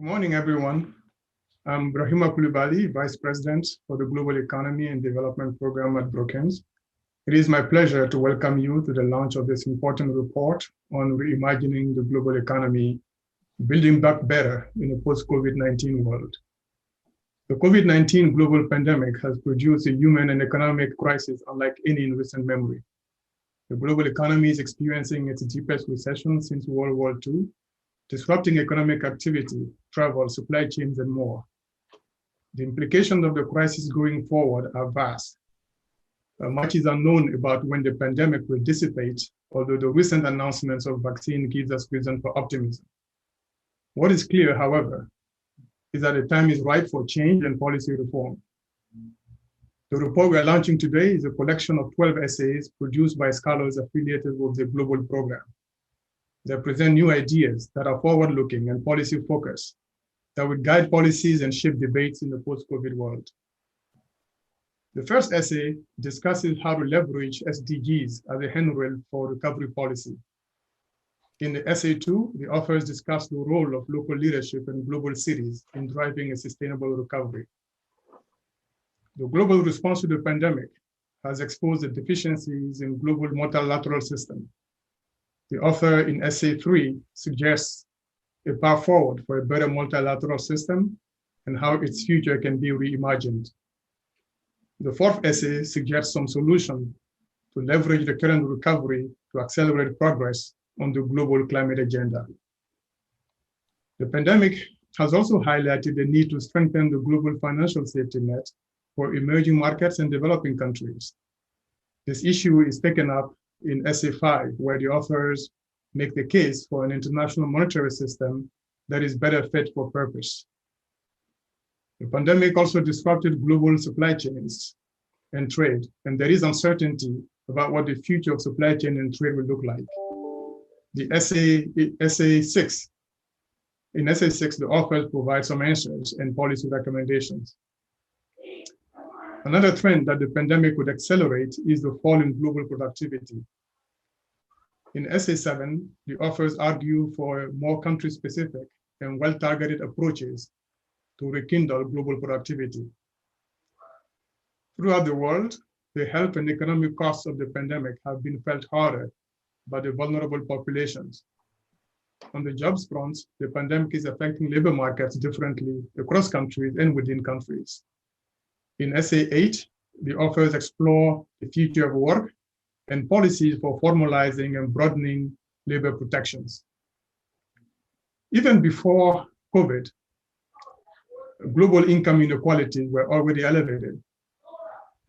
Good morning, everyone. I'm Brahima Coulibaly, Vice President for the Global Economy and Development Program at Brookings. It is my pleasure to welcome you to the launch of this important report on reimagining the global economy, building back better in a post-COVID-19 world. The COVID-19 global pandemic has produced a human and economic crisis unlike any in recent memory. The global economy is experiencing its deepest recession since World War II, disrupting economic activity, travel, supply chains, and more. The implications of the crisis going forward are vast. Much is unknown about when the pandemic will dissipate, although the recent announcements of vaccine gives us reason for optimism. What is clear, however, is that the time is ripe for change and policy reform. The report we are launching today is a collection of 12 essays produced by scholars affiliated with the global program. They present new ideas that are forward-looking and policy-focused that would guide policies and shape debates in the post-COVID world. The first essay discusses how to leverage SDGs as a handrail for recovery policy. In the essay 2, the authors discuss the role of local leadership in global cities in driving a sustainable recovery. The global response to the pandemic has exposed the deficiencies in global multilateral system. The author in essay 3 suggests a path forward for a better multilateral system and how its future can be reimagined. The fourth essay suggests some solution to leverage the current recovery to accelerate progress on the global climate agenda. The pandemic has also highlighted the need to strengthen the global financial safety net for emerging markets and developing countries. This issue is taken up in essay 5, where the authors make the case for an international monetary system that is better fit for purpose. The pandemic also disrupted global supply chains and trade, and there is uncertainty about what the future of supply chain and trade will look like. In essay 6, the authors provide some answers and policy recommendations. Another trend that the pandemic would accelerate is the fall in global productivity. In essay 7, the authors argue for more country-specific and well-targeted approaches to rekindle global productivity. Throughout the world, the health and economic costs of the pandemic have been felt harder by the vulnerable populations. On the jobs front, the pandemic is affecting labor markets differently across countries and within countries. In essay 8, the authors explore the future of work and policies for formalizing and broadening labor protections. Even before COVID, global income inequalities were already elevated.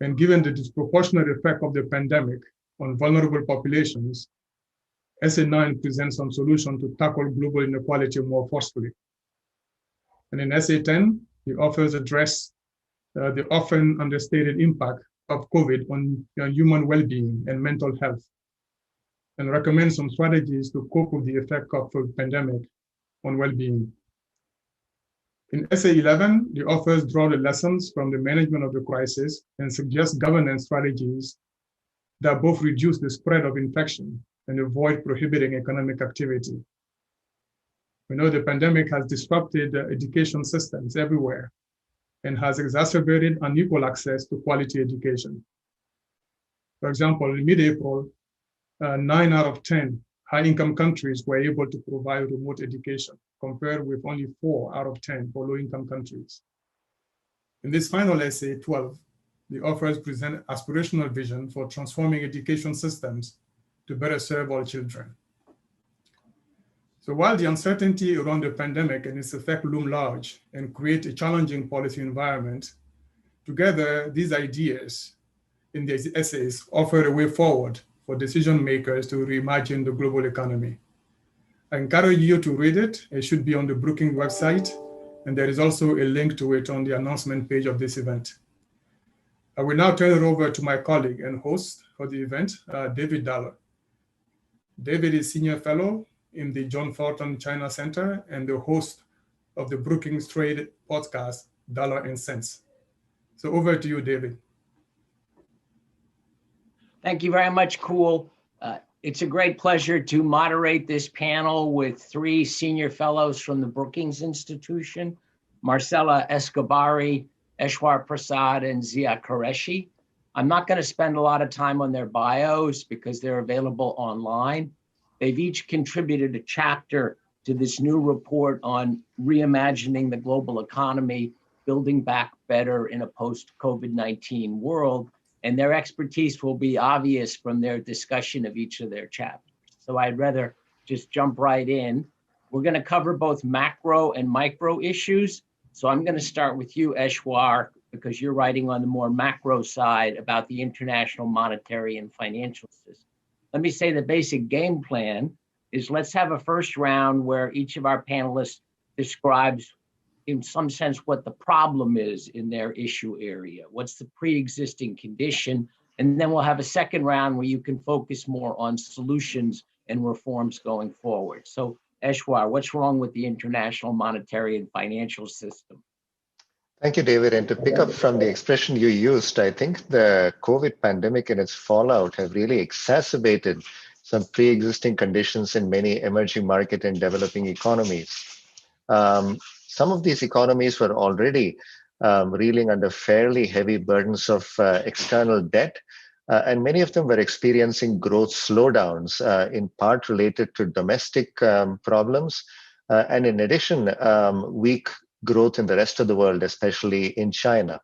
And given the disproportionate effect of the pandemic on vulnerable populations, essay 9 presents some solution to tackle global inequality more forcefully. And in essay 10, the authors address the often understated impact of COVID on human well-being and mental health, and recommend some strategies to cope with the effect of the pandemic on well-being. In essay 11, the authors draw the lessons from the management of the crisis and suggest governance strategies that both reduce the spread of infection and avoid prohibiting economic activity. We know the pandemic has disrupted education systems everywhere and has exacerbated unequal access to quality education. For example, in mid-April, 9 out of 10 high-income countries were able to provide remote education, compared with only 4 out of 10 for low-income countries. In this final essay, 12, the authors present aspirational vision for transforming education systems to better serve all children. So while the uncertainty around the pandemic and its effect loom large and create a challenging policy environment, together these ideas in these essays offer a way forward for decision makers to reimagine the global economy. I encourage you to read it. It should be on the Brookings website, and there is also a link to it on the announcement page of this event. I will now turn it over to my colleague and host for the event, David Dollar. David is Senior Fellow in the John Thornton China Center and the host of the Brookings Trade podcast, Dollar and Cents. So over to you, David. Thank you very much, Cool. It's a great pleasure to moderate this panel with three senior fellows from the Brookings Institution, Marcela Escobari, Eshwar Prasad, and Zia Qureshi. I'm not going to spend a lot of time on their bios because they're available online. They've each contributed a chapter to this new report on reimagining the global economy, building back better in a post-COVID-19 world. And their expertise will be obvious from their discussion of each of their chapters. So I'd rather just jump right in. We're going to cover both macro and micro issues. So I'm going to start with you, Eshwar, because you're writing on the more macro side about the international monetary and financial system. Let me say the basic game plan is let's have a first round where each of our panelists describes in some sense what the problem is in their issue area. What's the pre-existing condition? And then we'll have a second round where you can focus more on solutions and reforms going forward. So Eshwar, what's wrong with the international monetary and financial system? Thank you, David. And to pick up from the expression you used, I think the COVID pandemic and its fallout have really exacerbated some pre-existing conditions in many emerging market and developing economies. Some of these economies were already reeling under fairly heavy burdens of external debt, and many of them were experiencing growth slowdowns, in part related to domestic problems, and in addition, weak growth in the rest of the world, especially in China.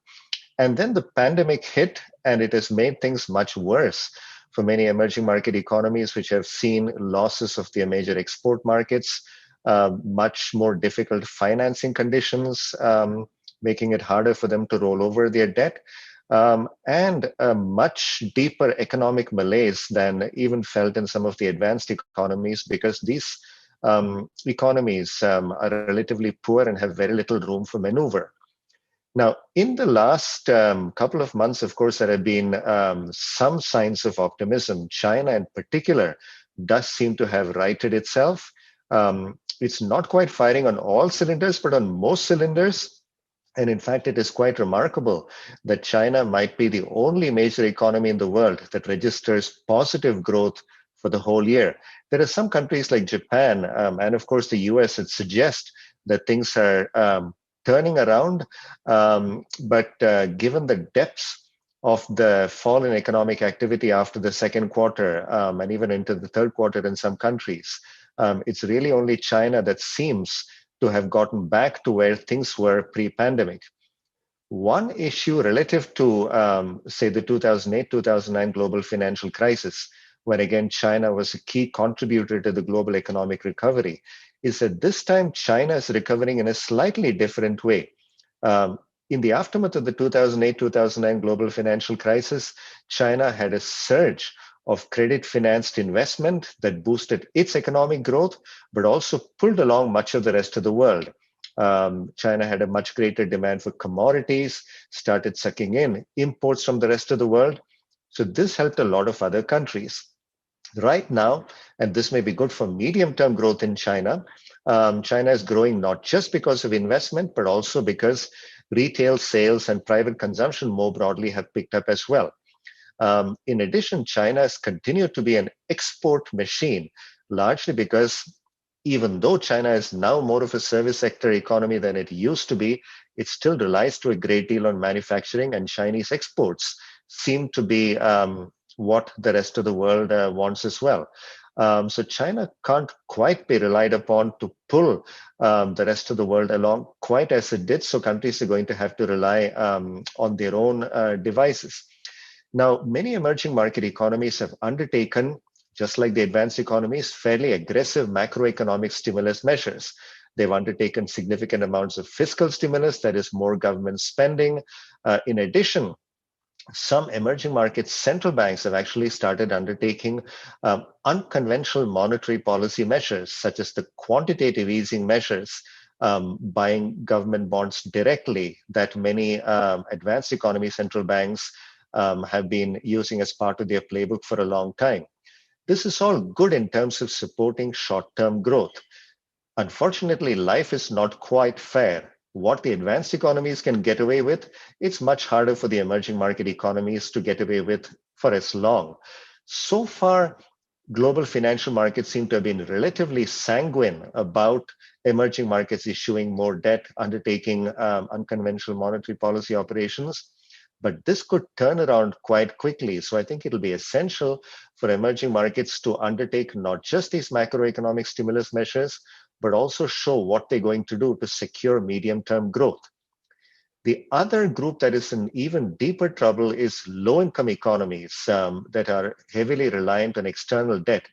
And then the pandemic hit, and it has made things much worse for many emerging market economies, which have seen losses of their major export markets, much more difficult financing conditions, making it harder for them to roll over their debt, and a much deeper economic malaise than even felt in some of the advanced economies, because these economies are relatively poor and have very little room for maneuver. Now, in the last couple of months, of course, there have been some signs of optimism. China in particular does seem to have righted itself. It's not quite firing on all cylinders, but on most cylinders. And in fact, it is quite remarkable that China might be the only major economy in the world that registers positive growth for the whole year. There are some countries like Japan and of course the US that suggest that things are turning around. But given the depths of the fall in economic activity after the second quarter and even into the third quarter in some countries, it's really only China that seems to have gotten back to where things were pre-pandemic. One issue relative to, say, the 2008-2009 global financial crisis, when again China was a key contributor to the global economic recovery, is that this time China is recovering in a slightly different way. In the aftermath of the 2008-2009 global financial crisis, China had a surge of credit-financed investment that boosted its economic growth, but also pulled along much of the rest of the world. China had a much greater demand for commodities, started sucking in imports from the rest of the world. So this helped a lot of other countries. Right now, and this may be good for medium-term growth in China, China is growing not just because of investment, but also because retail sales and private consumption more broadly have picked up as well. In addition, China has continued to be an export machine, largely because even though China is now more of a service sector economy than it used to be, it still relies to a great deal on manufacturing, and Chinese exports seem to be what the rest of the world wants as well. So China can't quite be relied upon to pull the rest of the world along quite as it did. So countries are going to have to rely on their own devices. Now, many emerging market economies have undertaken, just like the advanced economies, fairly aggressive macroeconomic stimulus measures. They've undertaken significant amounts of fiscal stimulus, that is more government spending. In addition, some emerging market central banks have actually started undertaking unconventional monetary policy measures, such as the quantitative easing measures, buying government bonds directly that many advanced economy central banks have been using as part of their playbook for a long time. This is all good in terms of supporting short-term growth. Unfortunately, life is not quite fair. What the advanced economies can get away with, it's much harder for the emerging market economies to get away with for as long. So far, global financial markets seem to have been relatively sanguine about emerging markets issuing more debt, undertaking unconventional monetary policy operations. But this could turn around quite quickly. So I think it'll be essential for emerging markets to undertake not just these macroeconomic stimulus measures, but also show what they're going to do to secure medium-term growth. The other group that is in even deeper trouble is low-income economies that are heavily reliant on external debt.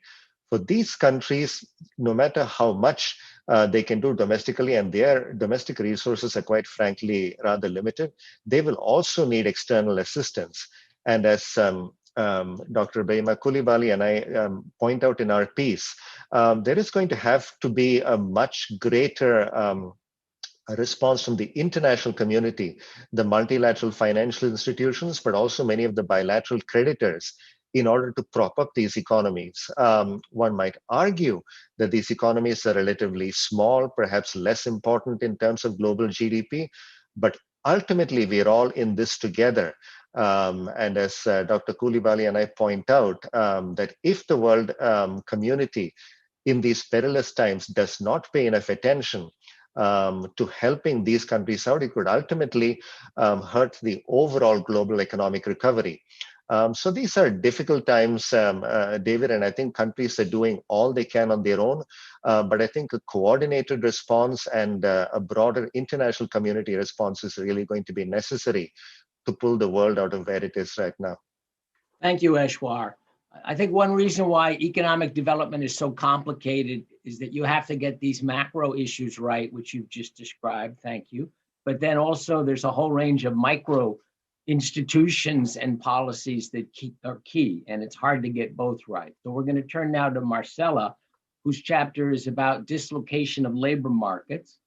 For these countries, no matter how much they can do domestically, and their domestic resources are quite frankly rather limited, they will also need external assistance. And as Dr. Reima Coulibaly and I point out in our piece, there is going to have to be a much greater a response from the international community, the multilateral financial institutions, but also many of the bilateral creditors in order to prop up these economies. One might argue that these economies are relatively small, perhaps less important in terms of global GDP, but ultimately we're all in this together. And as Dr. Coulibaly and I point out, that if the world community in these perilous times does not pay enough attention to helping these countries out, it could ultimately hurt the overall global economic recovery. So these are difficult times, David, and I think countries are doing all they can on their own. But I think a coordinated response and a broader international community response is really going to be necessary to pull the world out of where it is right now. Thank you, Eshwar. I think one reason why economic development is so complicated is that you have to get these macro issues right, which you've just described. Thank you. But then also there's a whole range of micro institutions and policies that are key, and it's hard to get both right. So we're going to turn now to Marcela, whose chapter is about dislocation of labor markets.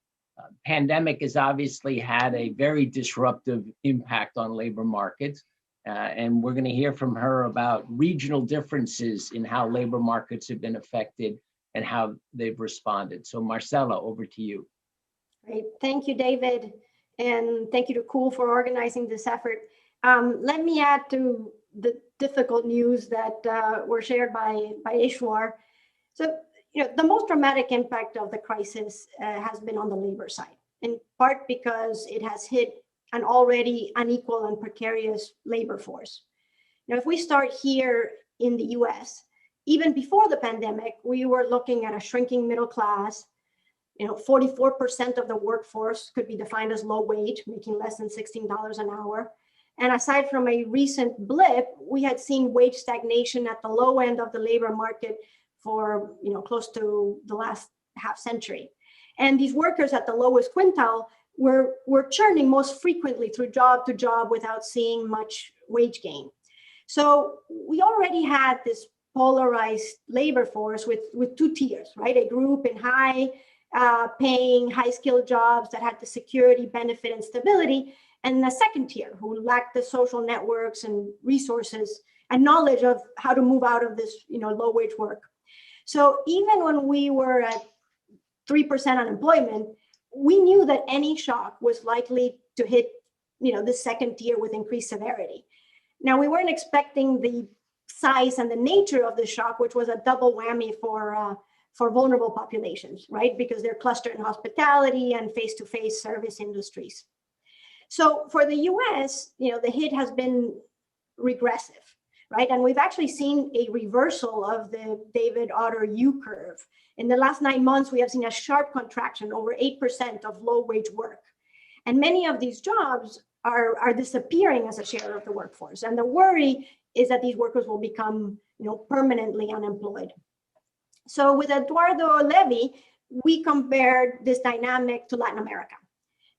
Pandemic has obviously had a very disruptive impact on labor markets. And we're going to hear from her about regional differences in how labor markets have been affected and how they've responded. So Marcela, over to you. Great. Thank you, David. And thank you to Cool for organizing this effort. Let me add to the difficult news that were shared by Eshwar. So, the most dramatic impact of the crisis has been on the labor side, in part because it has hit an already unequal and precarious labor force. Now, if we start here in the US, even before the pandemic, we were looking at a shrinking middle class. 44% of the workforce could be defined as low wage, making less than $16 an hour. And aside from a recent blip, we had seen wage stagnation at the low end of the labor market for close to the last half century. And these workers at the lowest quintile were churning most frequently through job to job without seeing much wage gain. So we already had this polarized labor force with two tiers, right? A group in high paying, high skilled jobs that had the security, benefit, and stability, and a second tier who lacked the social networks and resources and knowledge of how to move out of this low wage work. So even when we were at 3% unemployment, we knew that any shock was likely to hit, the second tier with increased severity. Now, we weren't expecting the size and the nature of the shock, which was a double whammy for vulnerable populations, right? Because they're clustered in hospitality and face-to-face service industries. So for the US, the hit has been regressive, right? And we've actually seen a reversal of the David Otter U curve. In the last 9 months, we have seen a sharp contraction, over 8% of low wage work. And many of these jobs are disappearing as a share of the workforce. And the worry is that these workers will become permanently unemployed. So with Eduardo Levy, we compared this dynamic to Latin America.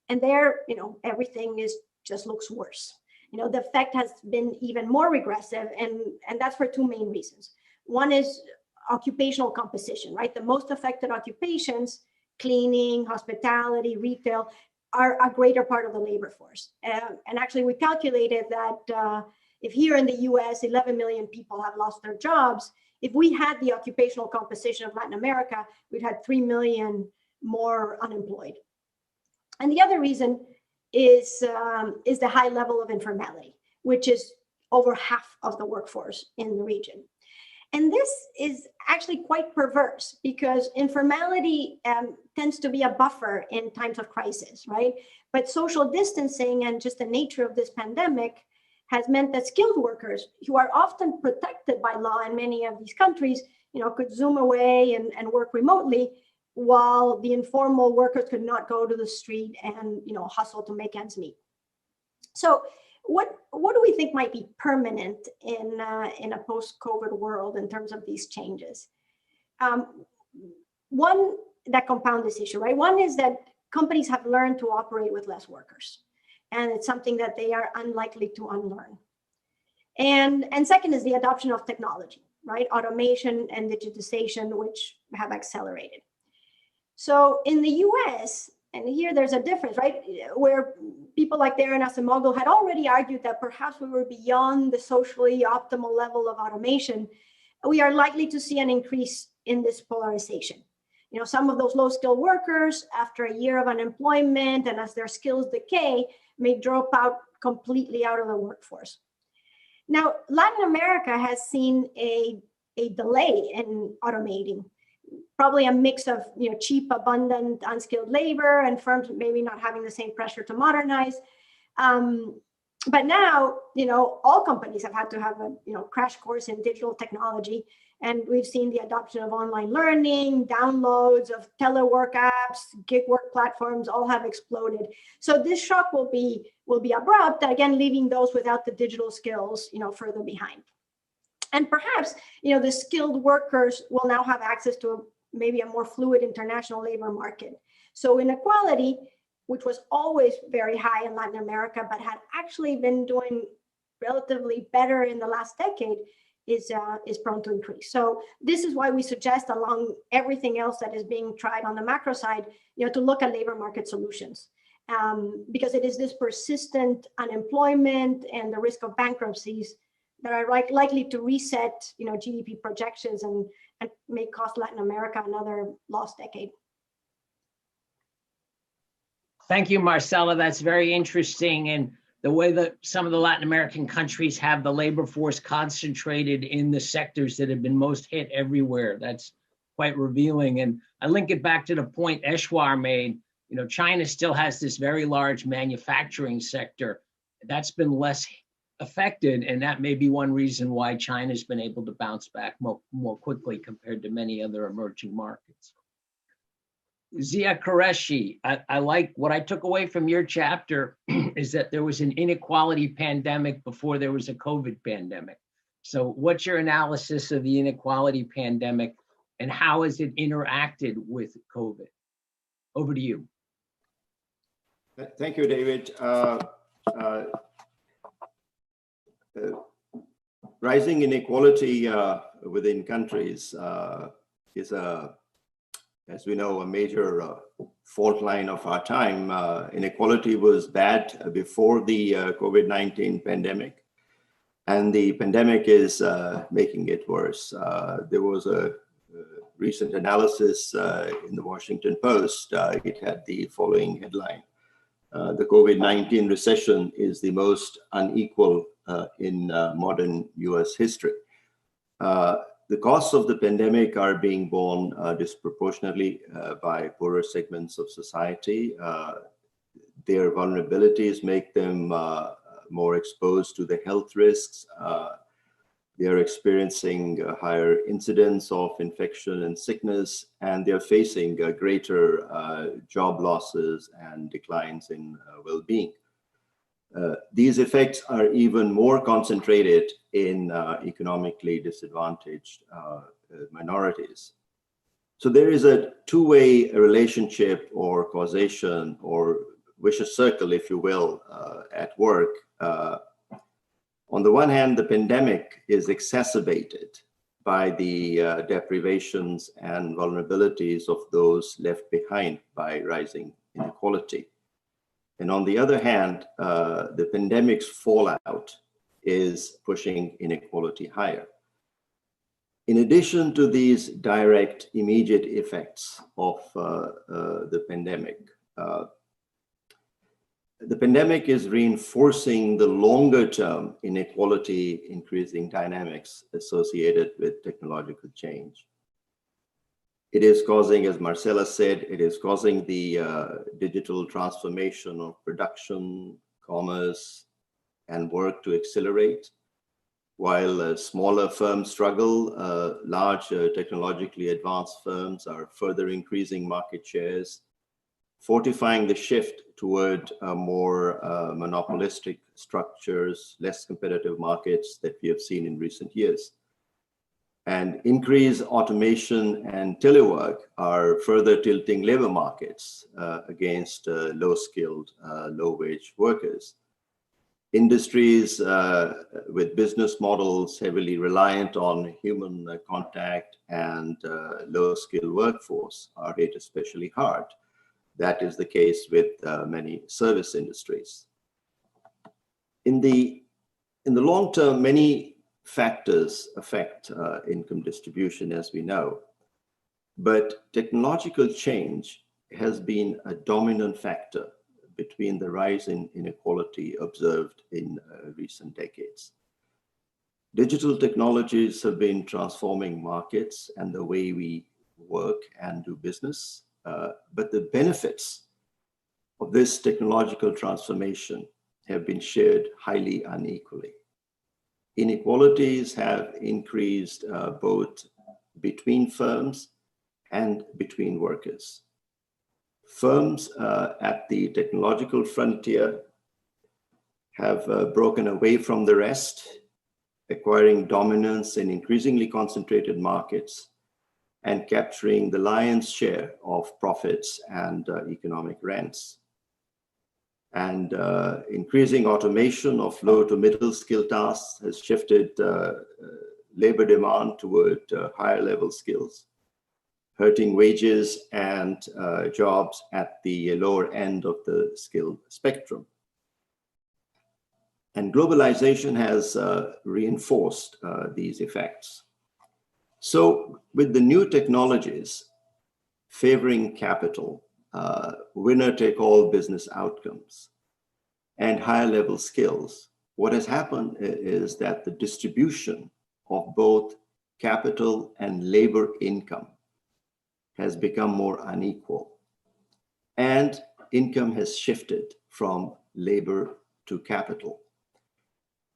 And there, everything just looks worse. The effect has been even more regressive, and that's for two main reasons. One is occupational composition, right? The most affected occupations, cleaning, hospitality, retail, are a greater part of the labor force. And actually, we calculated that if here in the US, 11 million people have lost their jobs, if we had the occupational composition of Latin America, we'd had 3 million more unemployed. And the other reason is the high level of informality, which is over half of the workforce in the region. And this is actually quite perverse because informality tends to be a buffer in times of crisis, right? But social distancing and just the nature of this pandemic has meant that skilled workers, who are often protected by law in many of these countries, could Zoom away and work remotely, while the informal workers could not go to the street and hustle to make ends meet. So what do we think might be permanent in a post-COVID world in terms of these changes? One that compound this issue, right? One is that companies have learned to operate with less workers, and it's something that they are unlikely to unlearn. And second is the adoption of technology, right? Automation and digitization, which have accelerated. So in the US, and here there's a difference, right? Where people like Darren Acemoglu had already argued that perhaps we were beyond the socially optimal level of automation, we are likely to see an increase in this polarization. Some of those low-skilled workers, after a year of unemployment and as their skills decay, may drop out completely out of the workforce. Now, Latin America has seen a delay in automating, probably a mix of cheap, abundant, unskilled labor and firms maybe not having the same pressure to modernize. But now, all companies have had to have a crash course in digital technology, and we've seen the adoption of online learning, downloads of telework apps, gig work platforms all have exploded. So this shock will be abrupt, again, leaving those without the digital skills further behind. And perhaps the skilled workers will now have access to maybe a more fluid international labor market. So inequality, which was always very high in Latin America, but had actually been doing relatively better in the last decade, is prone to increase. So this is why we suggest, along everything else that is being tried on the macro side, to look at labor market solutions, because it is this persistent unemployment and the risk of bankruptcies that are likely to reset, GDP projections and may cost Latin America another lost decade. Thank you, Marcela. That's very interesting. And the way that some of the Latin American countries have the labor force concentrated in the sectors that have been most hit everywhere, that's quite revealing. And I link it back to the point Eshwar made. China still has this very large manufacturing sector that's been less affected, and that may be one reason why China's been able to bounce back more quickly compared to many other emerging markets. Zia Qureshi, I like what I took away from your chapter is that there was an inequality pandemic before there was a COVID pandemic. So what's your analysis of the inequality pandemic and how has it interacted with COVID? Over to you. Thank you, David. Rising inequality within countries is as we know, a major fault line of our time. Inequality was bad before the COVID-19 pandemic, and the pandemic is making it worse. There was a recent analysis in the Washington Post. It had the following headline: the COVID-19 recession is the most unequal in modern US history. The costs of the pandemic are being borne disproportionately by poorer segments of society. Their vulnerabilities make them more exposed to the health risks. They are experiencing higher incidence of infection and sickness, and they're facing greater job losses and declines in well-being. These effects are even more concentrated in economically disadvantaged minorities. So there is a two-way relationship or causation or vicious circle, if you will, at work. On the one hand, the pandemic is exacerbated by the deprivations and vulnerabilities of those left behind by rising inequality. And on the other hand, the pandemic's fallout is pushing inequality higher. In addition to these direct, immediate effects of the pandemic, the pandemic is reinforcing the longer term inequality increasing dynamics associated with technological change. It is causing, as Marcella said, it is causing the digital transformation of production, commerce, and work to accelerate. While smaller firms struggle, large technologically advanced firms are further increasing market shares, fortifying the shift toward more monopolistic structures, less competitive markets that we have seen in recent years. And increased automation and telework are further tilting labor markets against low-skilled, low-wage workers. Industries with business models heavily reliant on human contact and low-skilled workforce are hit especially hard. That is the case with many service industries. In the long term, many factors affect income distribution, as we know, but technological change has been a dominant factor between the rise in inequality observed in recent decades. Digital technologies have been transforming markets and the way we work and do business, but the benefits of this technological transformation have been shared highly unequally. Inequalities have increased both between firms and between workers. Firms at the technological frontier have broken away from the rest, acquiring dominance in increasingly concentrated markets and capturing the lion's share of profits and economic rents. And increasing automation of low to middle skill tasks has shifted labor demand toward higher level skills, hurting wages and jobs at the lower end of the skill spectrum. And globalization has reinforced these effects. So with the new technologies favoring capital, winner-take-all business outcomes, and higher level skills, what has happened is that the distribution of both capital and labor income has become more unequal, and income has shifted from labor to capital.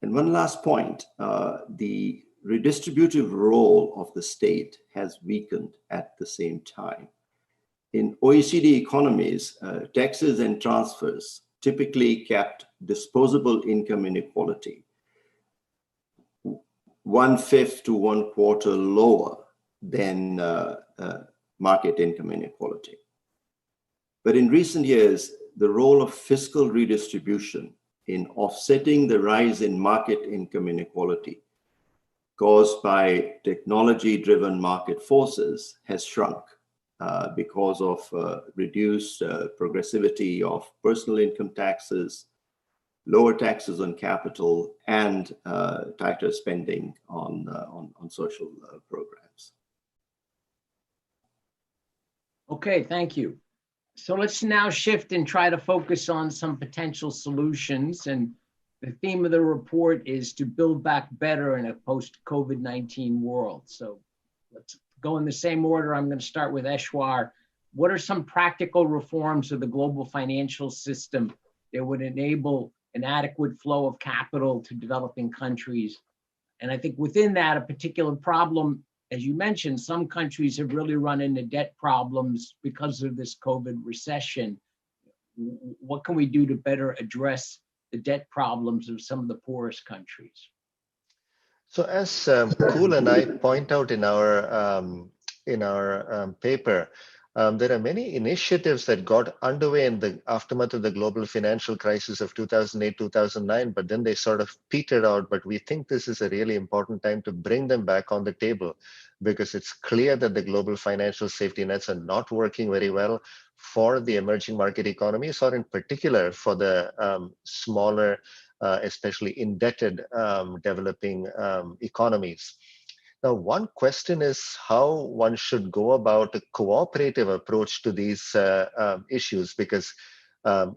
And one last point, the redistributive role of the state has weakened at the same time. In OECD economies, taxes and transfers typically kept disposable income inequality 1/5 to 1/4 lower than market income inequality. But in recent years, the role of fiscal redistribution in offsetting the rise in market income inequality caused by technology-driven market forces has shrunk because of reduced progressivity of personal income taxes, lower taxes on capital, and tighter spending on social programs. Okay, thank you. So let's now shift and try to focus on some potential solutions. And the theme of the report is to build back better in a post-COVID-19 world. So let's go in the same order. I'm going to start with Eshwar. What are some practical reforms of the global financial system that would enable an adequate flow of capital to developing countries? And I think within that, a particular problem, as you mentioned, some countries have really run into debt problems because of this COVID recession. What can we do to better address the debt problems of some of the poorest countries? So as Kool and I point out in our paper, there are many initiatives that got underway in the aftermath of the global financial crisis of 2008, 2009, but then they sort of petered out. But we think this is a really important time to bring them back on the table, because it's clear that the global financial safety nets are not working very well for the emerging market economies, or in particular for the smaller, especially indebted developing economies. Now, one question is how one should go about a cooperative approach to these issues, because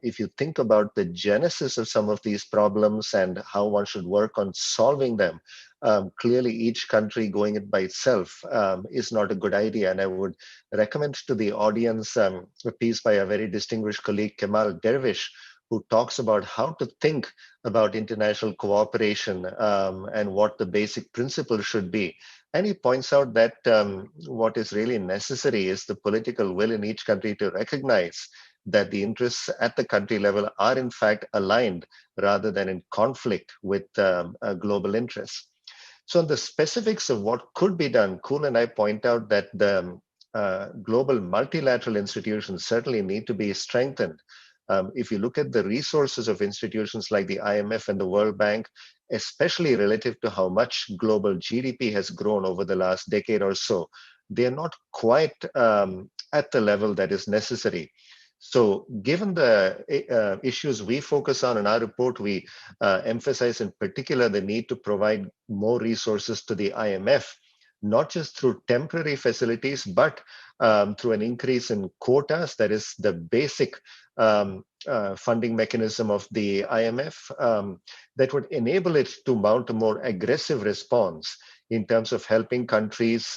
If you think about the genesis of some of these problems and how one should work on solving them, clearly each country going it by itself is not a good idea. And I would recommend to the audience a piece by a very distinguished colleague, Kemal Dervish, who talks about how to think about international cooperation and what the basic principles should be. And he points out that what is really necessary is the political will in each country to recognize that the interests at the country level are in fact aligned rather than in conflict with global interests. So on the specifics of what could be done, Kuhl and I point out that the global multilateral institutions certainly need to be strengthened. If you look at the resources of institutions like the IMF and the World Bank, especially relative to how much global GDP has grown over the last decade or so, they are not quite at the level that is necessary. So given the issues we focus on in our report, we emphasize in particular the need to provide more resources to the IMF, not just through temporary facilities, but through an increase in quotas. That is the basic funding mechanism of the IMF that would enable it to mount a more aggressive response in terms of helping countries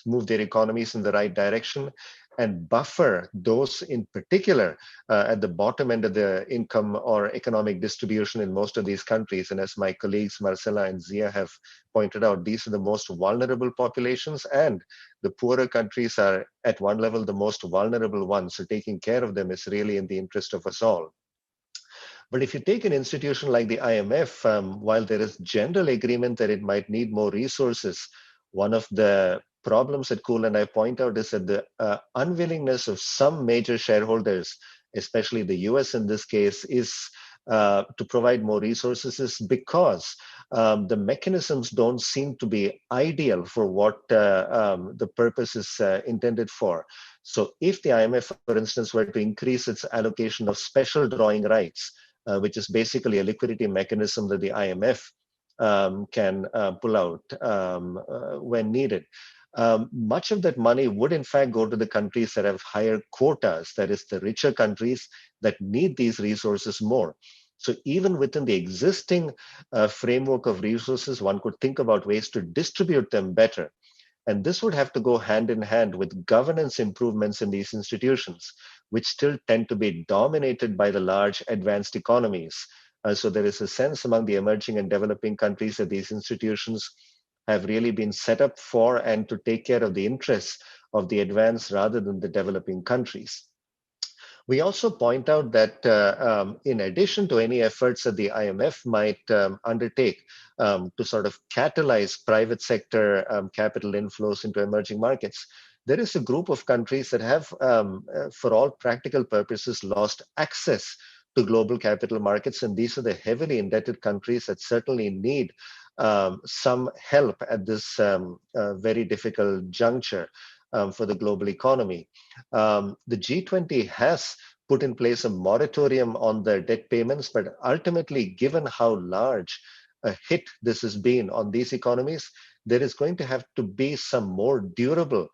move their economies in the right direction and buffer those in particular at the bottom end of the income or economic distribution in most of these countries. And as my colleagues Marcela and Zia have pointed out, these are the most vulnerable populations, and the poorer countries are at one level the most vulnerable ones. So taking care of them is really in the interest of us all. But if you take an institution like the IMF, while there is general agreement that it might need more resources, one of the problems that Kuhl and I point out is that the unwillingness of some major shareholders, especially the US in this case, is to provide more resources is because the mechanisms don't seem to be ideal for what the purpose is intended for. So if the IMF, for instance, were to increase its allocation of special drawing rights, which is basically a liquidity mechanism that the IMF can pull out when needed. Much of that money would in fact go to the countries that have higher quotas, that is the richer countries that need these resources more. So even within the existing framework of resources, one could think about ways to distribute them better. And this would have to go hand in hand with governance improvements in these institutions, which still tend to be dominated by the large advanced economies. So there is a sense among the emerging and developing countries that these institutions have really been set up for and to take care of the interests of the advanced rather than the developing countries. We also point out that in addition to any efforts that the IMF might undertake to sort of catalyze private sector capital inflows into emerging markets, there is a group of countries that have, for all practical purposes, lost access to global capital markets. And these are the heavily indebted countries that certainly need some help at this very difficult juncture for the global economy. The G20 has put in place a moratorium on the debt payments, but ultimately, given how large a hit this has been on these economies, there is going to have to be some more durable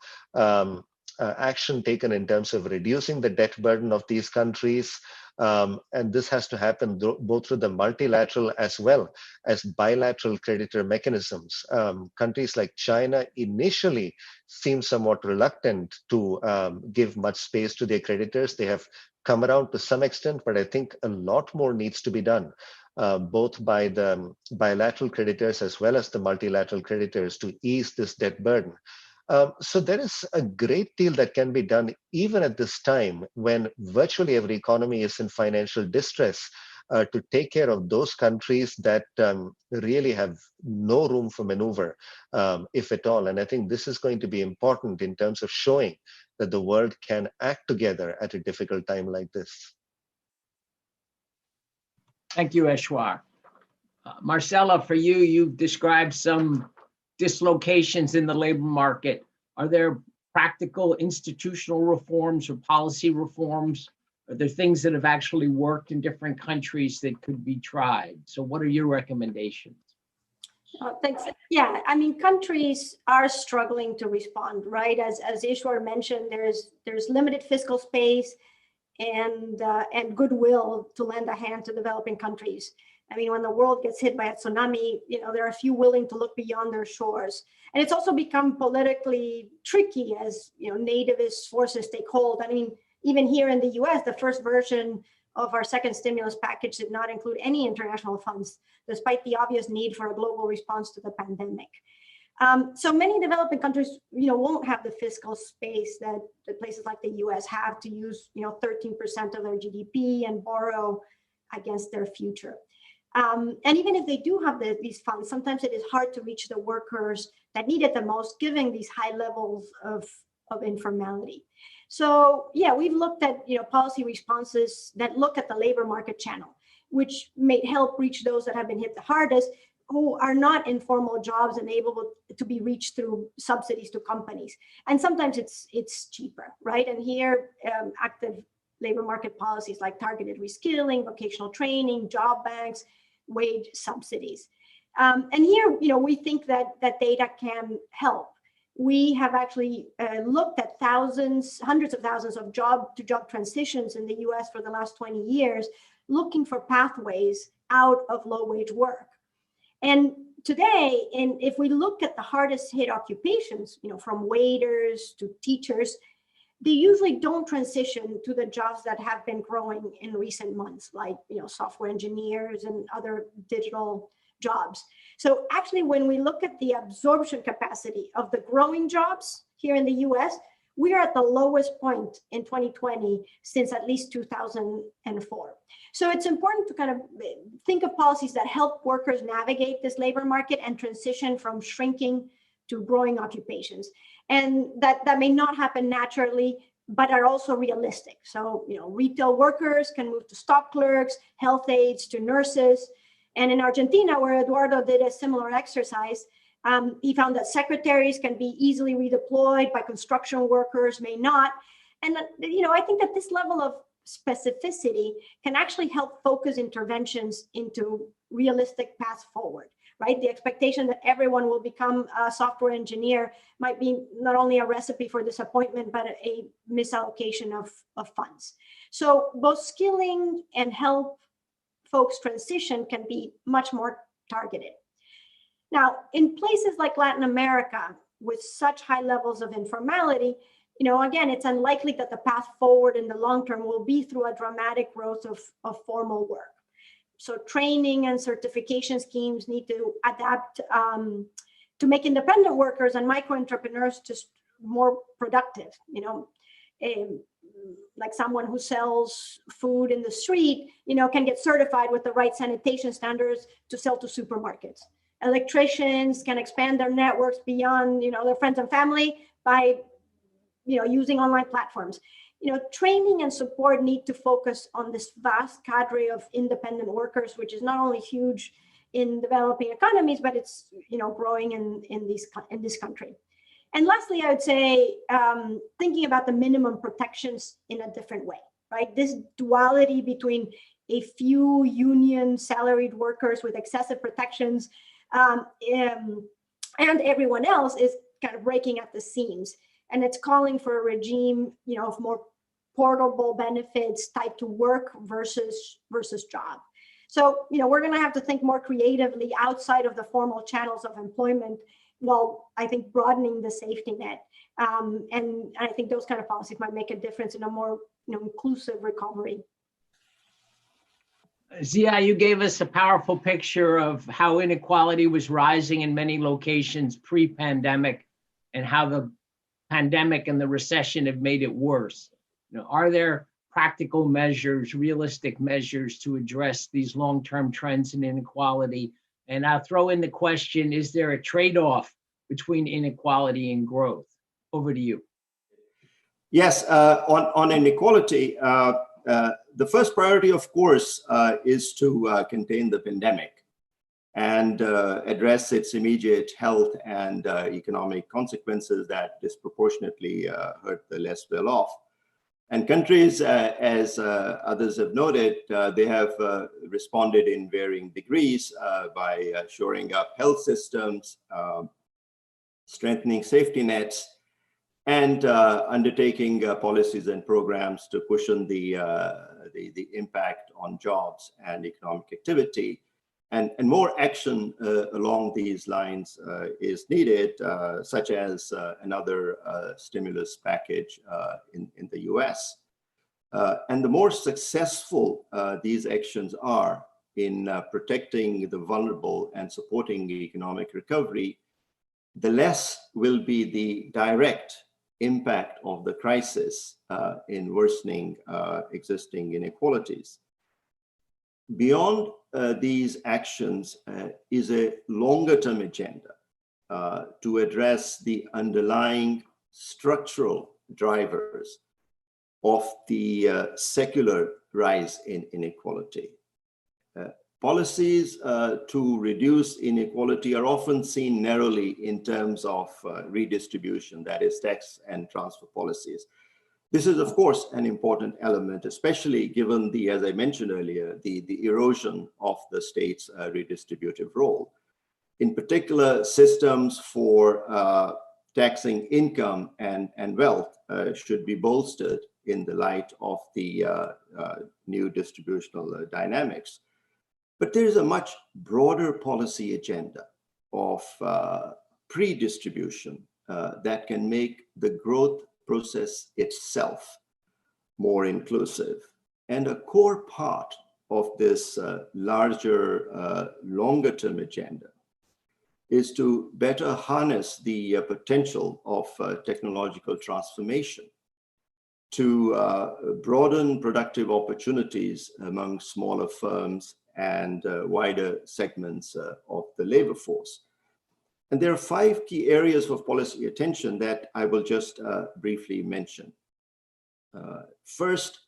action taken in terms of reducing the debt burden of these countries. And this has to happen both through the multilateral as well as bilateral creditor mechanisms. Countries like China initially seem somewhat reluctant to give much space to their creditors. They have come around to some extent, but I think a lot more needs to be done, both by the bilateral creditors as well as the multilateral creditors to ease this debt burden. So there is a great deal that can be done even at this time when virtually every economy is in financial distress to take care of those countries that really have no room for maneuver, if at all. And I think this is going to be important in terms of showing that the world can act together at a difficult time like this. Thank you, Eshwar. Marcela, for you, you've described some dislocations in the labor market. Are there practical institutional reforms or policy reforms? Are there things that have actually worked in different countries that could be tried? So what are your recommendations? Thanks. Yeah, I mean, countries are struggling to respond, right? As Ishwar mentioned, there's limited fiscal space, and goodwill to lend a hand to developing countries. I mean, when the world gets hit by a tsunami, there are a few willing to look beyond their shores. And it's also become politically tricky as, nativist forces take hold. I mean, even here in the US, the first version of our second stimulus package did not include any international funds, despite the obvious need for a global response to the pandemic. So many developing countries, won't have the fiscal space that places like the US have to use, 13% of their GDP and borrow against their future. And even if they do have these funds, sometimes it is hard to reach the workers that need it the most, given these high levels of informality. So yeah, we've looked at policy responses that look at the labor market channel, which may help reach those that have been hit the hardest, who are not in formal jobs and able to be reached through subsidies to companies. And sometimes it's cheaper, right? And here, active labor market policies like targeted reskilling, vocational training, job banks, wage subsidies. And here, we think that data can help. We have actually looked at hundreds of thousands of job-to-job transitions in the US for the last 20 years, looking for pathways out of low-wage work. And today, if we look at the hardest hit occupations, from waiters to teachers, they usually don't transition to the jobs that have been growing in recent months, like software engineers and other digital jobs. So actually, when we look at the absorption capacity of the growing jobs here in the US, we are at the lowest point in 2020 since at least 2004. So it's important to kind of think of policies that help workers navigate this labor market and transition from shrinking to growing occupations. And that may not happen naturally, but are also realistic. So, retail workers can move to stock clerks, health aides to nurses. And in Argentina, where Eduardo did a similar exercise, he found that secretaries can be easily redeployed, but construction workers may not. And, I think that this level of specificity can actually help focus interventions into realistic paths forward, right? The expectation that everyone will become a software engineer might be not only a recipe for disappointment, but a misallocation of funds. So both skilling and help folks transition can be much more targeted. Now, in places like Latin America, with such high levels of informality, again, it's unlikely that the path forward in the long term will be through a dramatic growth of formal work. So training and certification schemes need to adapt to make independent workers and micro entrepreneurs just more productive. Like someone who sells food in the street, can get certified with the right sanitation standards to sell to supermarkets. Electricians can expand their networks beyond, their friends and family by, using online platforms. Training and support need to focus on this vast cadre of independent workers, which is not only huge in developing economies, but it's, growing in this country. And lastly, I would say thinking about the minimum protections in a different way, right? This duality between a few union salaried workers with excessive protections and everyone else is kind of breaking at the seams. And it's calling for a regime, of more portable benefits tied to work versus job. So, we're going to have to think more creatively outside of the formal channels of employment, while I think broadening the safety net. And I think those kind of policies might make a difference in a more inclusive recovery. Zia, you gave us a powerful picture of how inequality was rising in many locations pre-pandemic and how the pandemic and the recession have made it worse. Are there practical measures, realistic measures to address these long-term trends in inequality? And I'll throw in the question, is there a trade-off between inequality and growth? Over to you. Yes, on inequality, the first priority, of course, is to contain the pandemic and address its immediate health and economic consequences that disproportionately hurt the less well off. And countries, as others have noted, they have responded in varying degrees by shoring up health systems, strengthening safety nets, and undertaking policies and programs to cushion the impact on jobs and economic activity. And more action along these lines is needed, such as another stimulus package in the US. And the more successful these actions are in protecting the vulnerable and supporting economic recovery, the less will be the direct impact of the crisis in worsening existing inequalities. Beyond these actions is a longer-term agenda to address the underlying structural drivers of the secular rise in inequality. Policies to reduce inequality are often seen narrowly in terms of redistribution, that is tax and transfer policies. This is, of course, an important element, especially given the, as I mentioned earlier, the erosion of the state's redistributive role. In particular, systems for taxing income and wealth should be bolstered in the light of the new distributional dynamics. But there is a much broader policy agenda of pre-distribution that can make the growth process itself more inclusive. And a core part of this larger, longer-term agenda is to better harness the potential of technological transformation to broaden productive opportunities among smaller firms and wider segments of the labor force. And there are 5 key areas of policy attention that I will just briefly mention. First,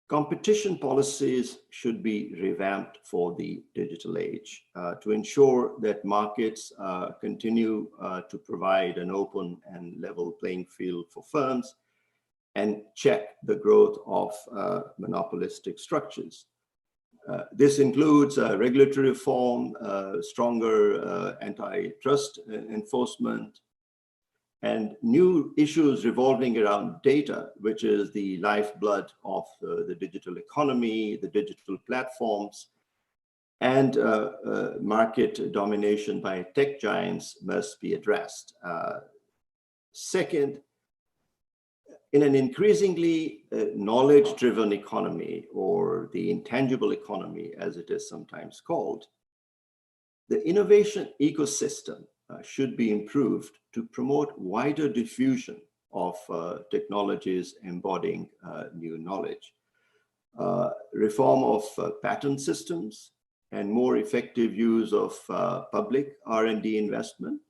competition policies should be revamped for the digital age to ensure that markets continue to provide an open and level playing field for firms and check the growth of monopolistic structures. This includes regulatory reform, stronger antitrust enforcement, and new issues revolving around data, which is the lifeblood of the digital economy, the digital platforms, and market domination by tech giants must be addressed. Second, in an increasingly knowledge-driven economy, or the intangible economy, as it is sometimes called, the innovation ecosystem should be improved to promote wider diffusion of technologies embodying new knowledge. Reform of patent systems and more effective use of public R&D investment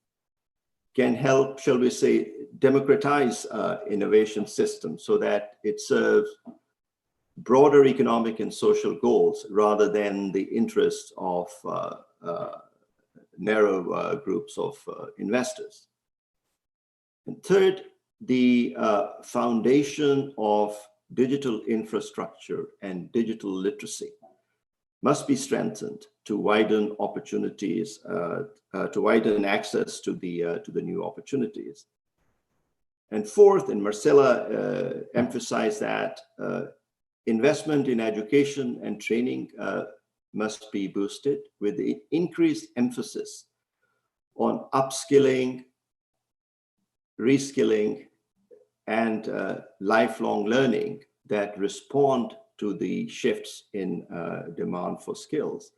can help, shall we say, democratize innovation systems so that it serves broader economic and social goals rather than the interests of narrow groups of investors. And third, the foundation of digital infrastructure and digital literacy must be strengthened to widen opportunities, to widen access to the new opportunities. And fourth, and Marcela emphasized that, investment in education and training must be boosted with the increased emphasis on upskilling, reskilling, and lifelong learning that respond to the shifts in demand for skills.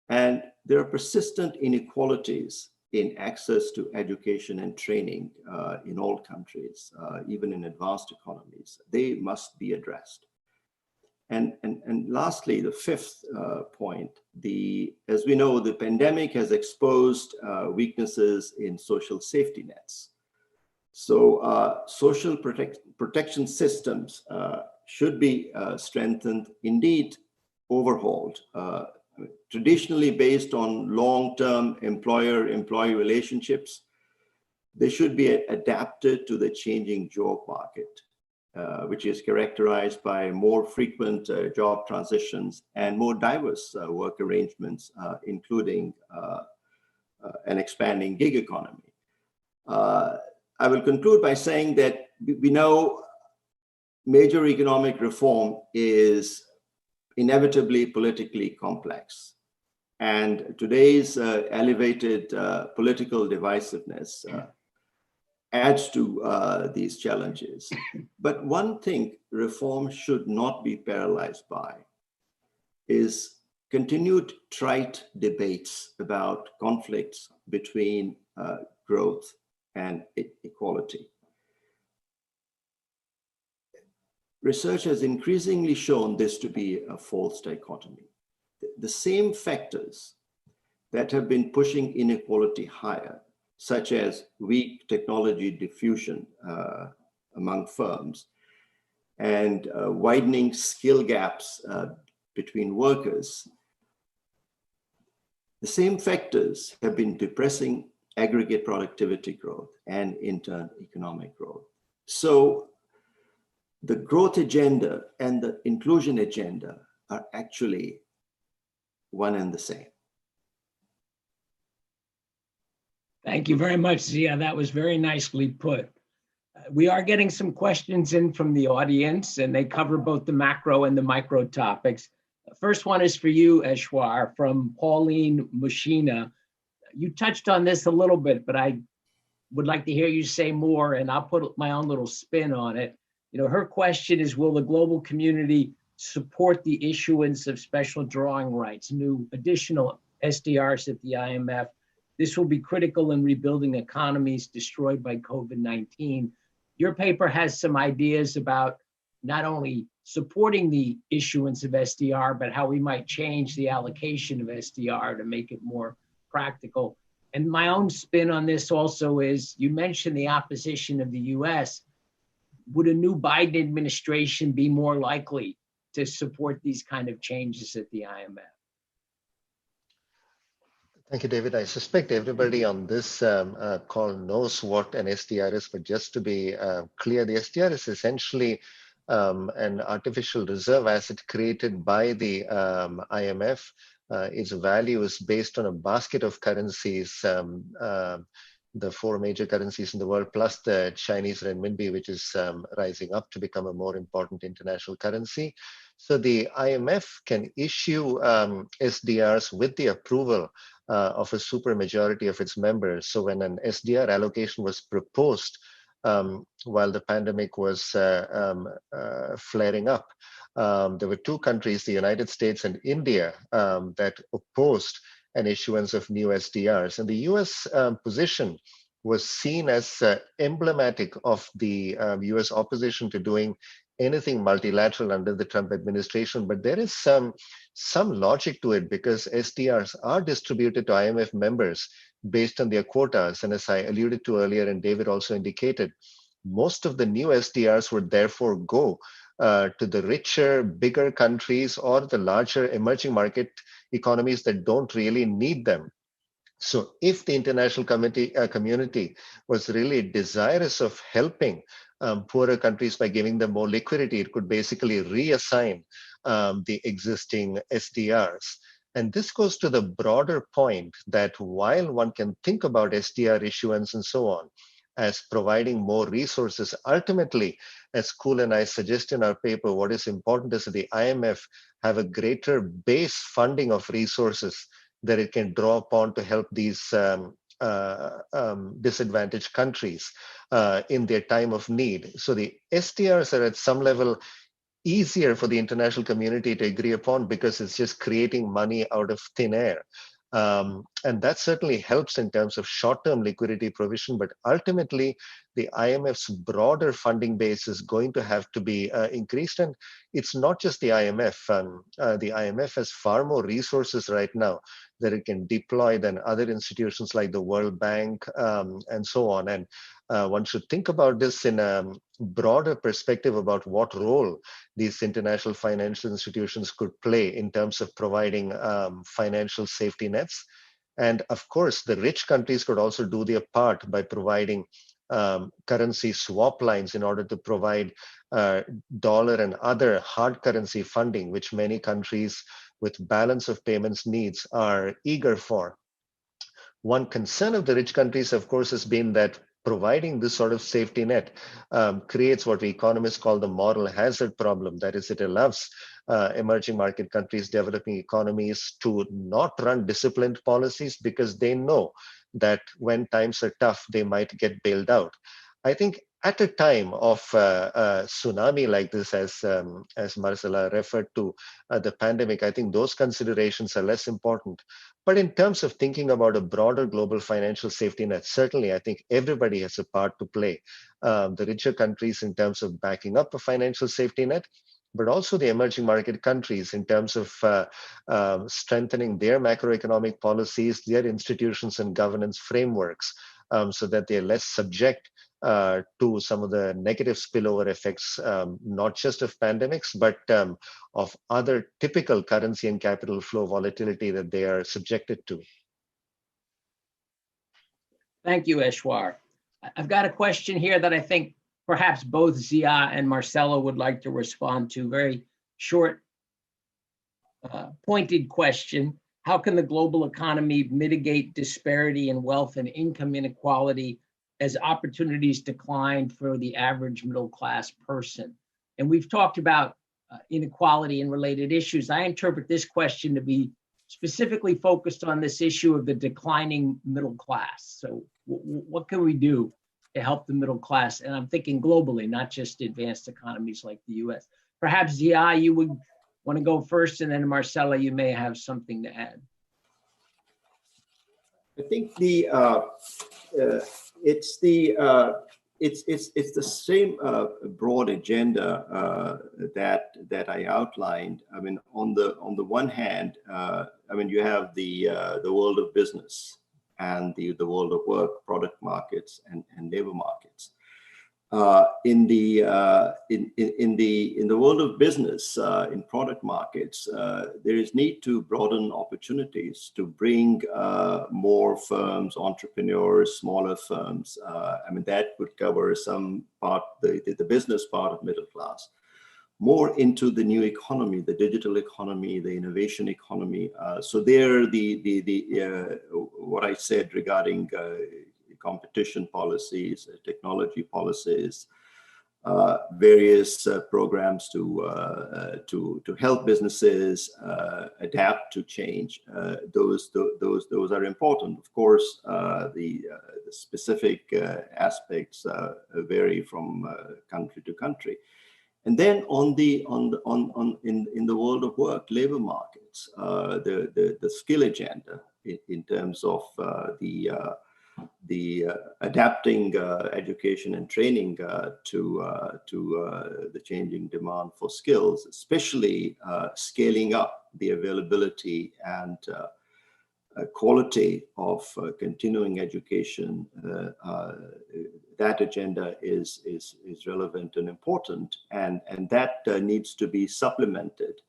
And there are persistent inequalities in access to education and training in all countries, even in advanced economies. They must be addressed. And lastly, the fifth point, as we know, the pandemic has exposed weaknesses in social safety nets. So social protection systems should be strengthened, indeed overhauled, traditionally based on long-term employer-employee relationships. They should be adapted to the changing job market, which is characterized by more frequent job transitions and more diverse work arrangements, including an expanding gig economy. I will conclude by saying that we know major economic reform is inevitably politically complex. And today's elevated political divisiveness adds to these challenges. But one thing reform should not be paralyzed by is continued trite debates about conflicts between growth and equality. Research has increasingly shown this to be a false dichotomy. The same factors that have been pushing inequality higher, such as weak technology diffusion among firms and widening skill gaps between workers, the same factors have been depressing aggregate productivity growth and in turn economic growth. So the growth agenda and the inclusion agenda are actually one and the same. Thank you very much, Zia. That was very nicely put. We are getting some questions in from the audience, and they cover both the macro and the micro topics. The first one is for you, Eshwar, from Pauline Mushina. You touched on this a little bit, but I would like to hear you say more, and I'll put my own little spin on it. You know, her question is, will the global community support the issuance of special drawing rights, new additional SDRs at the IMF? This will be critical in rebuilding economies destroyed by COVID-19. Your paper has some ideas about not only supporting the issuance of SDR, but how we might change the allocation of SDR to make it more practical. And my own spin on this also is, you mentioned the opposition of the US. Would a new Biden administration be more likely to support these kind of changes at the IMF? Thank you, David. I suspect everybody on this call knows what an SDR is, but just to be clear, the SDR is essentially an artificial reserve asset created by the IMF. Its value is based on a basket of currencies, the four major currencies in the world, plus the Chinese renminbi, which is rising up to become a more important international currency. So the IMF can issue SDRs with the approval of a supermajority of its members. So when an SDR allocation was proposed while the pandemic was flaring up, there were two countries, the United States and India, that opposed an issuance of new SDRs. And the US position was seen as emblematic of the US opposition to doing anything multilateral under the Trump administration. But there is some logic to it, because SDRs are distributed to IMF members based on their quotas. And as I alluded to earlier, and David also indicated, most of the new SDRs would therefore go to the richer, bigger countries or the larger emerging market economies that don't really need them. So if the international community was really desirous of helping poorer countries by giving them more liquidity, it could basically reassign the existing SDRs. And this goes to the broader point that while one can think about SDR issuance and so on as providing more resources, ultimately, as Kuhl and I suggest in our paper, what is important is that the IMF have a greater base funding of resources that it can draw upon to help these disadvantaged countries in their time of need. So the SDRs are at some level easier for the international community to agree upon, because it's just creating money out of thin air. And that certainly helps in terms of short-term liquidity provision, but ultimately the IMF's broader funding base is going to have to be increased. And it's not just the IMF. The IMF has far more resources right now that it can deploy than other institutions like the World Bank and so on. And one should think about this in a broader perspective about what role these international financial institutions could play in terms of providing financial safety nets. And of course, the rich countries could also do their part by providing currency swap lines in order to provide dollar and other hard currency funding, which many countries with balance of payments needs are eager for. One concern of the rich countries, of course, has been that providing this sort of safety net creates what we economists call the moral hazard problem. That is, it allows emerging market countries, developing economies to not run disciplined policies because they know that when times are tough, they might get bailed out. I think at a time of a tsunami like this, as Marcela referred to, the pandemic, I think those considerations are less important. But in terms of thinking about a broader global financial safety net, certainly I think everybody has a part to play. The richer countries in terms of backing up a financial safety net, but also the emerging market countries in terms of strengthening their macroeconomic policies, their institutions and governance frameworks, so that they're less subject to some of the negative spillover effects, not just of pandemics, but of other typical currency and capital flow volatility that they are subjected to. Thank you, Eshwar. I've got a question here that I think perhaps both Zia and Marcela would like to respond to. Very short, pointed question. How can the global economy mitigate disparity in wealth and income inequality as opportunities decline for the average middle class person? And we've talked about inequality and related issues. I interpret this question to be specifically focused on this issue of the declining middle class. So what can we do to help the middle class? And I'm thinking globally, not just advanced economies like the US. Perhaps Zia, you would want to go first, and then Marcela, you may have something to add. I think it's the same broad agenda that I outlined. I mean, on the one hand, I mean, you have the world of business and the world of work, product markets and labor markets. In the world of business, in product markets, there is need to broaden opportunities to bring more firms, entrepreneurs, smaller firms. I mean, that would cover some part, the business part of middle class, more into the new economy, the digital economy, the innovation economy. So there, what I said regarding competition policies, technology policies, various programs to help businesses adapt to change. Those are important. Of course, the specific aspects vary from country to country. And then in the world of work, labor markets, the skill agenda in terms of the adapting education and training to the changing demand for skills, especially scaling up the availability and quality of continuing education. That agenda is relevant and important, and that needs to be supplemented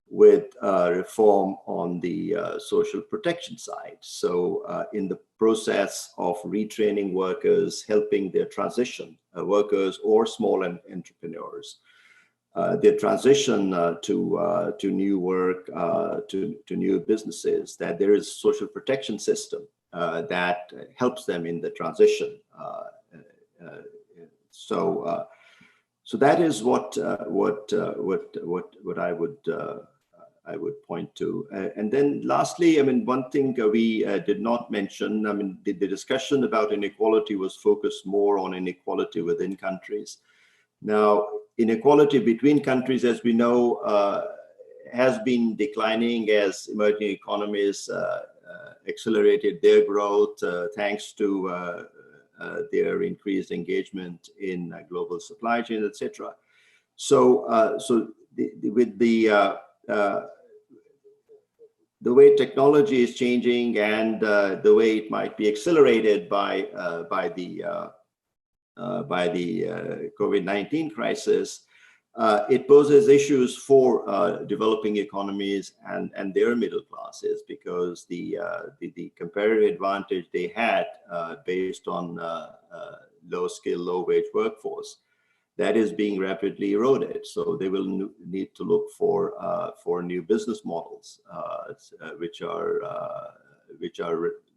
with reform on the social protection side. So in the process of retraining workers, helping their transition, workers or small entrepreneurs, their transition to new work, to new businesses, that there is a social protection system that helps them in the transition. So that is what I would point to. And then lastly, I mean, one thing we did not mention, I mean, the discussion about inequality was focused more on inequality within countries. Now, inequality between countries, as we know, has been declining as emerging economies accelerated their growth thanks to their increased engagement in global supply chains, etc. So, with the way technology is changing and the way it might be accelerated by the COVID-19 crisis, it poses issues for developing economies and their middle classes, because the comparative advantage they had based on low skill, low wage workforce, that is being rapidly eroded. So they will need to look for new business models, which are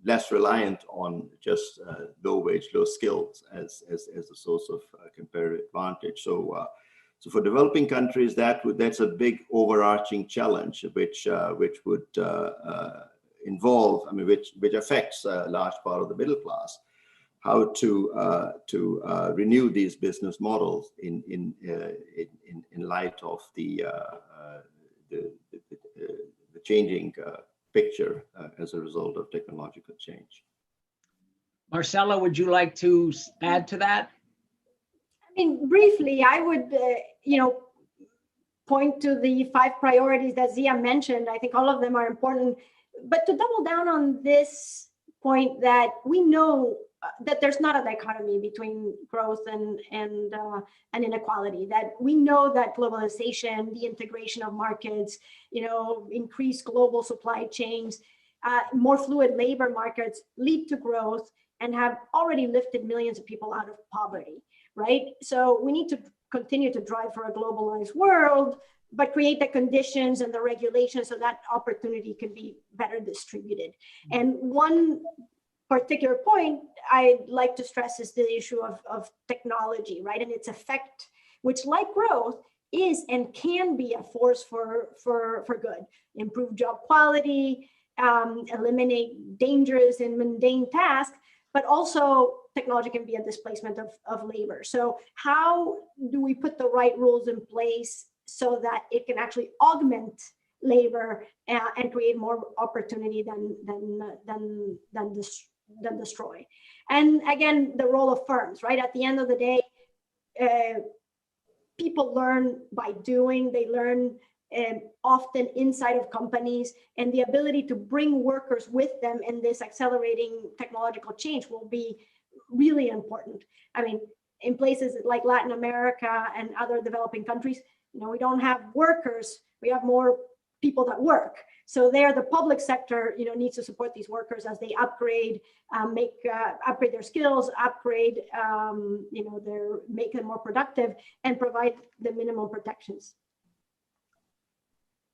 less reliant on just low wage, low skills as a source of comparative advantage. So, so for developing countries, that's a big overarching challenge, which would involve, I mean, which affects a large part of the middle class, how to renew these business models in light of the changing picture as a result of technological change. Marcella, would you like to add to that? I mean, briefly, I would, point to the 5 priorities that Zia mentioned. I think all of them are important, but to double down on this point that we know that there's not a dichotomy between growth and inequality, that we know that globalization, the integration of markets, increased global supply chains, more fluid labor markets lead to growth and have already lifted millions of people out of poverty, right? So we need to continue to drive for a globalized world, but create the conditions and the regulations so that opportunity can be better distributed. And one particular point I'd like to stress is the issue of technology, right? And its effect, which like growth is and can be a force for good, improve job quality, eliminate dangerous and mundane tasks, but also technology can be a displacement of labor. So how do we put the right rules in place so that it can actually augment labor and create more opportunity than destroy? And again, the role of firms, right? At the end of the day, people learn by doing. They learn often inside of companies, and the ability to bring workers with them in this accelerating technological change will be really important. I mean, in places like Latin America and other developing countries, we don't have workers, we have more people that work. So there, the public sector, needs to support these workers as they upgrade, upgrade their skills, upgrade, make them more productive, and provide the minimum protections.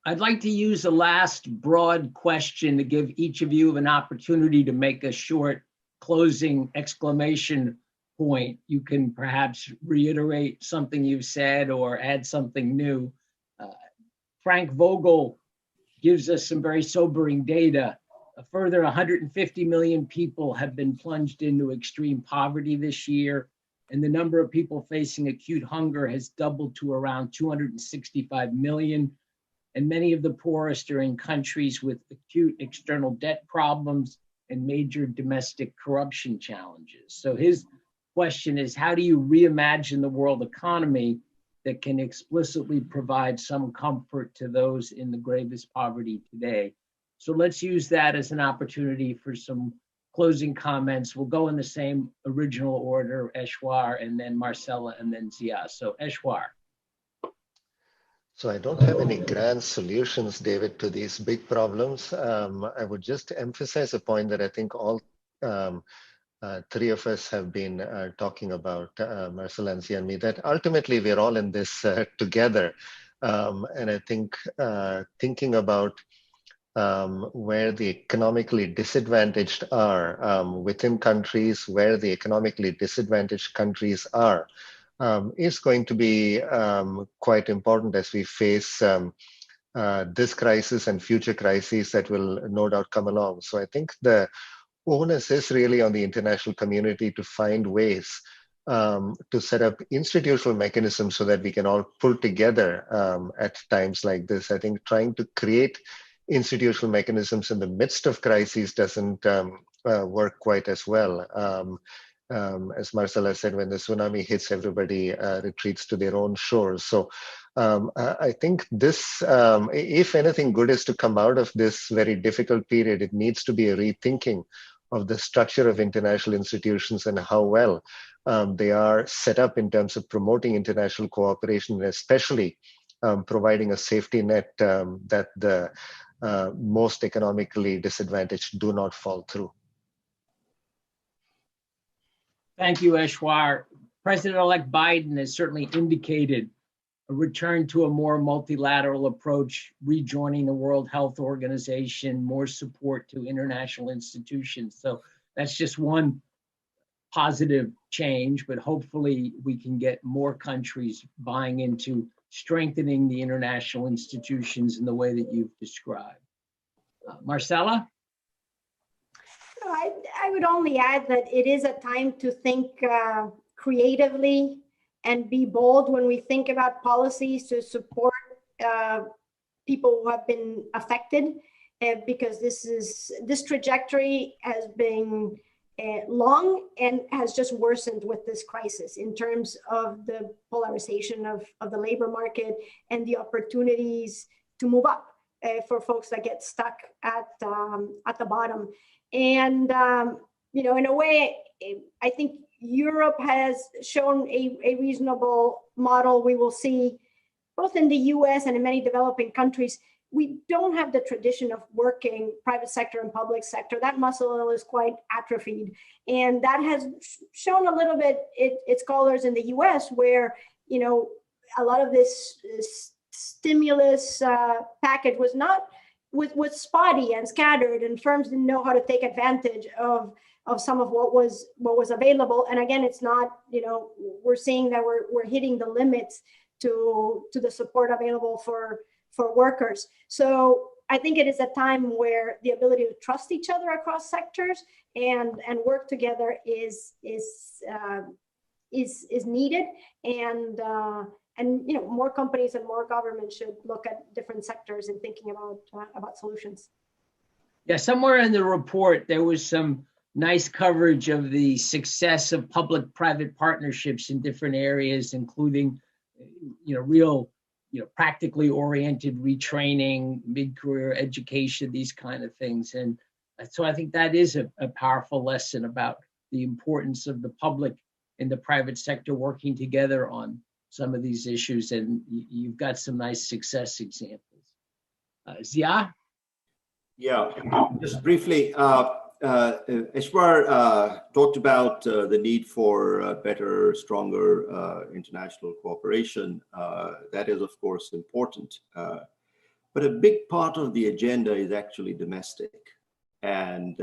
I'd like to use the last broad question to give each of you an opportunity to make a short closing exclamation point. You can perhaps reiterate something you've said or add something new. Frank Vogel gives us some very sobering data. A further 150 million people have been plunged into extreme poverty this year, and the number of people facing acute hunger has doubled to around 265 million. And many of the poorest are in countries with acute external debt problems and major domestic corruption challenges. So his question is, how do you reimagine the world economy that can explicitly provide some comfort to those in the gravest poverty today? So let's use that as an opportunity for some closing comments. We'll go in the same original order, Eshwar, and then Marcella, and then Zia. So Eshwar. So I don't have any grand solutions, David, to these big problems. I would just emphasize a point that I think all 3 of us have been talking about, Marcella and Zia and me, that ultimately we're all in this together. And I think thinking about where the economically disadvantaged are within countries, where the economically disadvantaged countries are, is going to be quite important as we face this crisis and future crises that will no doubt come along. So I think the onus is really on the international community to find ways to set up institutional mechanisms so that we can all pull together at times like this. I think trying to create institutional mechanisms in the midst of crises doesn't work quite as well. As Marcella said, when the tsunami hits, everybody retreats to their own shores. So I think this, if anything good is to come out of this very difficult period, it needs to be a rethinking of the structure of international institutions and how well they are set up in terms of promoting international cooperation, and especially providing a safety net that the most economically disadvantaged do not fall through. Thank you, Eshwar. President-elect Biden has certainly indicated a return to a more multilateral approach, rejoining the World Health Organization, more support to international institutions. So that's just one positive change, but hopefully we can get more countries buying into strengthening the international institutions in the way that you've described. Marcella? I would only add that it is a time to think creatively and be bold when we think about policies to support people who have been affected, because this trajectory has been long and has just worsened with this crisis in terms of the polarization of the labor market and the opportunities to move up for folks that get stuck at the bottom. And in a way, I think Europe has shown a reasonable model. We will see both in the US and in many developing countries, we don't have the tradition of working private sector and public sector. That muscle is quite atrophied. And that has shown a little bit its colors in the US, where, a lot of this stimulus package was spotty and scattered, and firms didn't know how to take advantage of some of what was available. And again, it's not, we're seeing that we're hitting the limits to the support available for workers. So I think it is a time where the ability to trust each other across sectors and work together is needed. And more companies and more governments should look at different sectors and thinking about solutions. Yeah, somewhere in the report there was some nice coverage of the success of public-private partnerships in different areas, including, real, practically oriented retraining, mid-career education, these kind of things. And so I think that is a powerful lesson about the importance of the public and the private sector working together on some of these issues. And you've got some nice success examples. Zia? Yeah, just briefly, Eshwar talked about the need for better, stronger international cooperation. That is, of course, important. But a big part of the agenda is actually domestic. And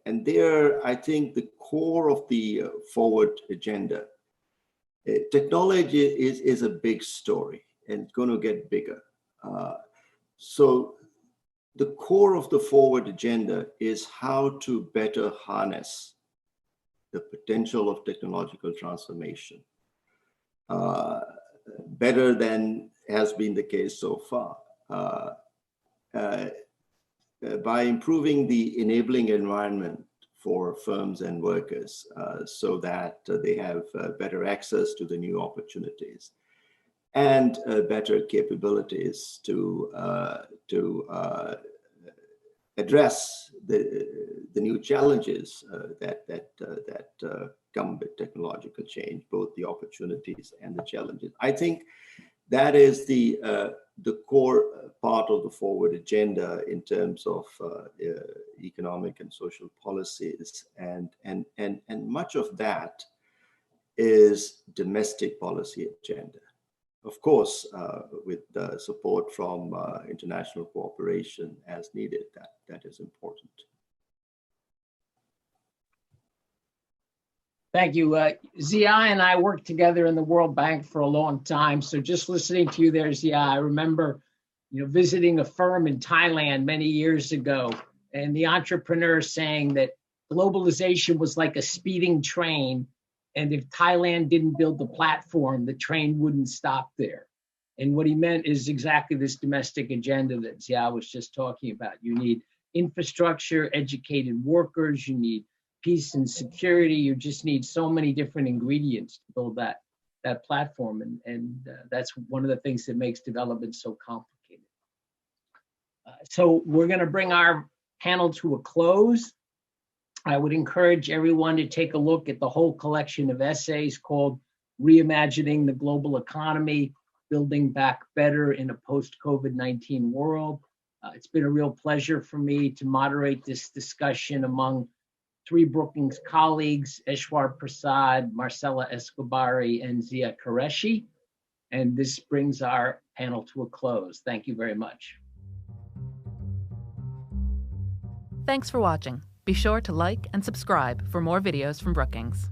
there, I think the core of the forward agenda, technology is a big story and it's going to get bigger. So the core of the forward agenda is how to better harness the potential of technological transformation, better than has been the case so far, by improving the enabling environment for firms and workers so that they have better access to the new opportunities and better capabilities to address the new challenges that come with technological change, both the opportunities and the challenges. I think that is the core part of the forward agenda in terms of economic and social policies, and much of that is domestic policy agenda. Of course, with support from international cooperation as needed, that is important. Thank you. Zia and I worked together in the World Bank for a long time. So just listening to you there, Zia, I remember, visiting a firm in Thailand many years ago, and the entrepreneur saying that globalization was like a speeding train. And if Thailand didn't build the platform, the train wouldn't stop there. And what he meant is exactly this domestic agenda that Zia was just talking about. You need infrastructure, educated workers, you need peace and security. You just need so many different ingredients to build that platform. And that's one of the things that makes development so complicated. So we're going to bring our panel to a close. I would encourage everyone to take a look at the whole collection of essays called Reimagining the Global Economy, Building Back Better in a Post-COVID-19 World. It's been a real pleasure for me to moderate this discussion among three Brookings colleagues, Eshwar Prasad, Marcella Escobari, and Zia Qureshi. And this brings our panel to a close. Thank you very much. Thanks for watching. Be sure to like and subscribe for more videos from Brookings.